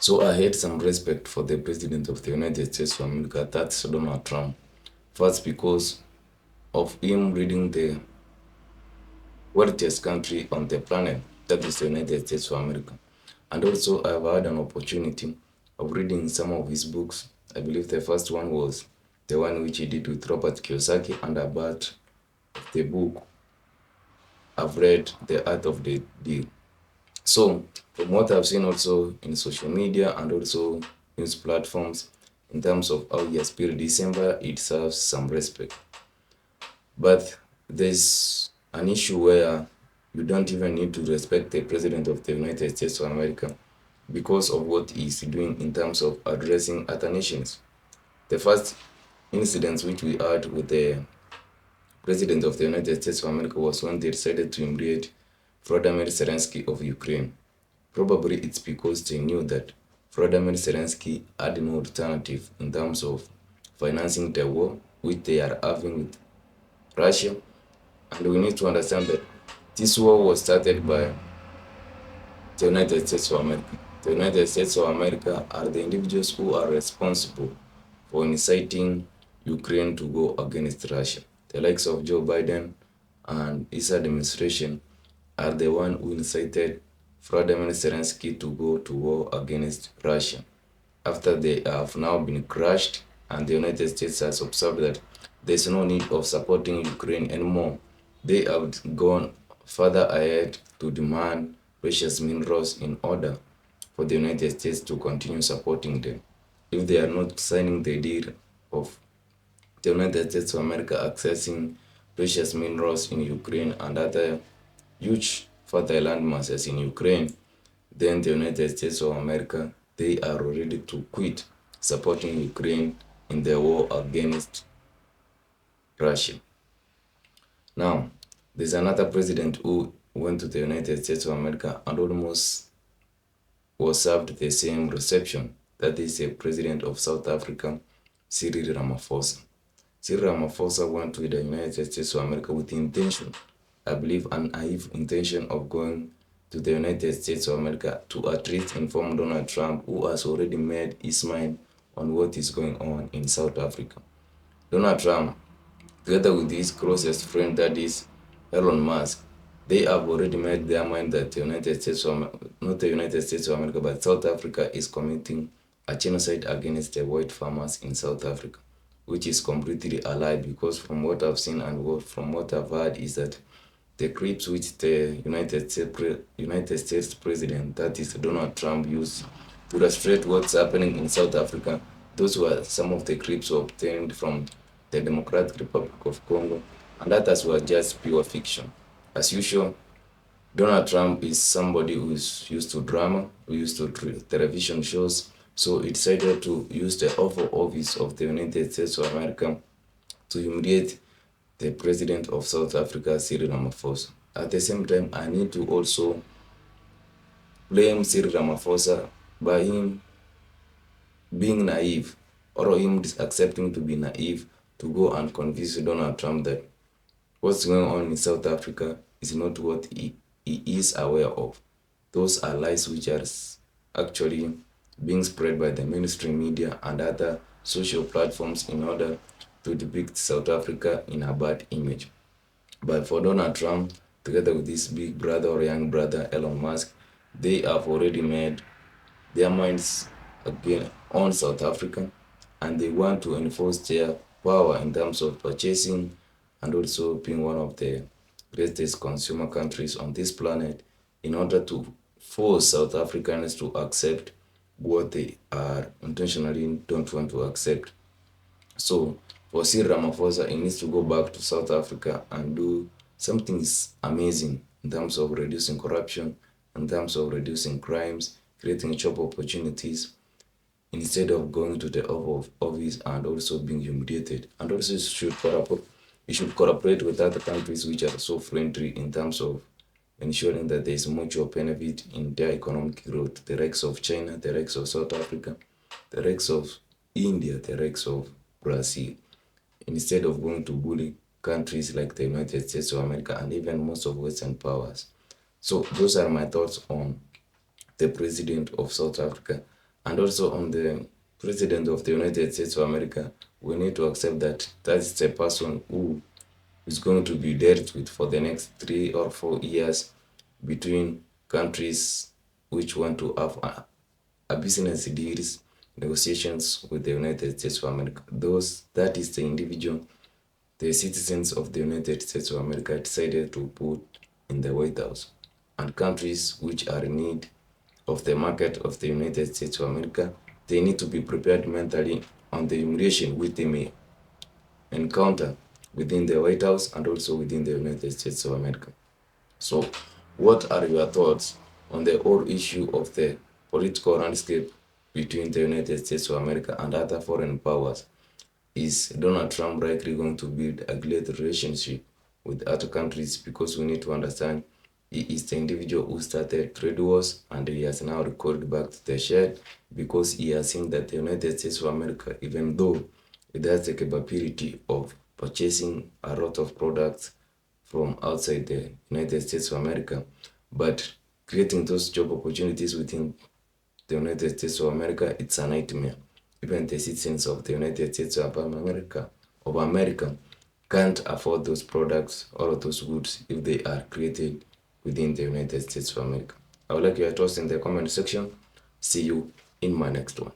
So I had some respect for the President of the United States of America, that's Donald Trump. First, because of him leading the wealthiest country on the planet, that is the United States of America. And also, I've had an opportunity of reading some of his books. I believe the first one was the one which he did with Robert Kiyosaki, and about the book I've read The Art of the Deal. So, from what I've seen also in social media and also news platforms, in terms of how he has built December, it serves some respect. But there's an issue where you don't even need to respect the President of the United States of America because of what he's doing in terms of addressing other nations. The first incident which we had with the President of the United States of America was when they decided to invade Vladimir Zelensky of Ukraine. Probably it's because they knew that Vladimir Zelensky had no alternative in terms of financing the war which they are having with Russia. And we need to understand that this war was started by the United States of America. The United States of America are the individuals who are responsible for inciting Ukraine to go against Russia. The likes of Joe Biden and his administration are the one who incited Vladimir Zelensky to go to war against Russia. After they have now been crushed and the United States has observed that there's no need of supporting Ukraine anymore, they have gone further ahead to demand precious minerals in order for the United States to continue supporting them. If they are not signing the deal of the United States of America accessing precious minerals in Ukraine and other huge fertile land masses in Ukraine, then the United States of America, they are ready to quit supporting Ukraine in the war against Russia. Now, there's another president who went to the United States of America and almost was served the same reception. That is the president of South Africa, Cyril Ramaphosa. Cyril Ramaphosa went to the United States of America with the intention, I believe an naive intention of going to the United States of America to at least inform Donald Trump, who has already made his mind on what is going on in South Africa. Donald Trump, together with his closest friend, that is Elon Musk, they have already made their mind that the United States of, not the United States of America, but South Africa is committing a genocide against the white farmers in South Africa, which is completely a lie, because from what I've seen and from what I've heard is that the clips which the United States President, that is Donald Trump, used to illustrate what's happening in South Africa, those were some of the clips obtained from the Democratic Republic of Congo, and others were just pure fiction. As usual, Donald Trump is somebody who is used to drama, who used to television shows, so he decided to use the Oval Office of the United States of America to humiliate the president of South Africa, Cyril Ramaphosa. At the same time, I need to also blame Cyril Ramaphosa by him being naive, or him accepting to be naive to go and convince Donald Trump that what's going on in South Africa is not what he is aware of. Those are lies which are actually being spread by the mainstream media and other social platforms in order to depict South Africa in a bad image. But for Donald Trump, together with his big brother or young brother Elon Musk, they have already made their minds again on South Africa, and they want to enforce their power in terms of purchasing and also being one of the greatest consumer countries on this planet in order to force South Africans to accept what they are intentionally don't want to accept. So for Cyril Ramaphosa, he needs to go back to South Africa and do something amazing in terms of reducing corruption, in terms of reducing crimes, creating job opportunities, instead of going to the Oval Office and also being humiliated. And also he should cooperate with other countries which are so friendly in terms of ensuring that there is mutual benefit in their economic growth. The likes of China, the likes of South Africa, the likes of India, the likes of Brazil, instead of going to bully countries like the United States of America and even most of Western powers. So those are my thoughts on the president of South Africa And also on the President of the United States of America, we need to accept that that is a person who is going to be dealt with for the next 3 or 4 years between countries which want to have a business deals negotiations with the United States of America. That is the individual the citizens of the United States of America decided to put in the White House, and countries which are in need of the market of the United States of America, they need to be prepared mentally on the humiliation which they may encounter within the White House and also within the United States of America. So, what are your thoughts on the whole issue of the political landscape between the United States of America and other foreign powers? Is Donald Trump likely going to build a great relationship with other countries? Because we need to understand he is the individual who started trade wars and he has now recalled back to the shed because he has seen that the United States of America, even though it has the capability of purchasing a lot of products from outside the United States of America, but creating those job opportunities within the United States of America, it's a nightmare. Even the citizens of the United States of America can't afford those products or those goods if they are created within the United States of America. I would like your thoughts in the comment section. See you in my next one.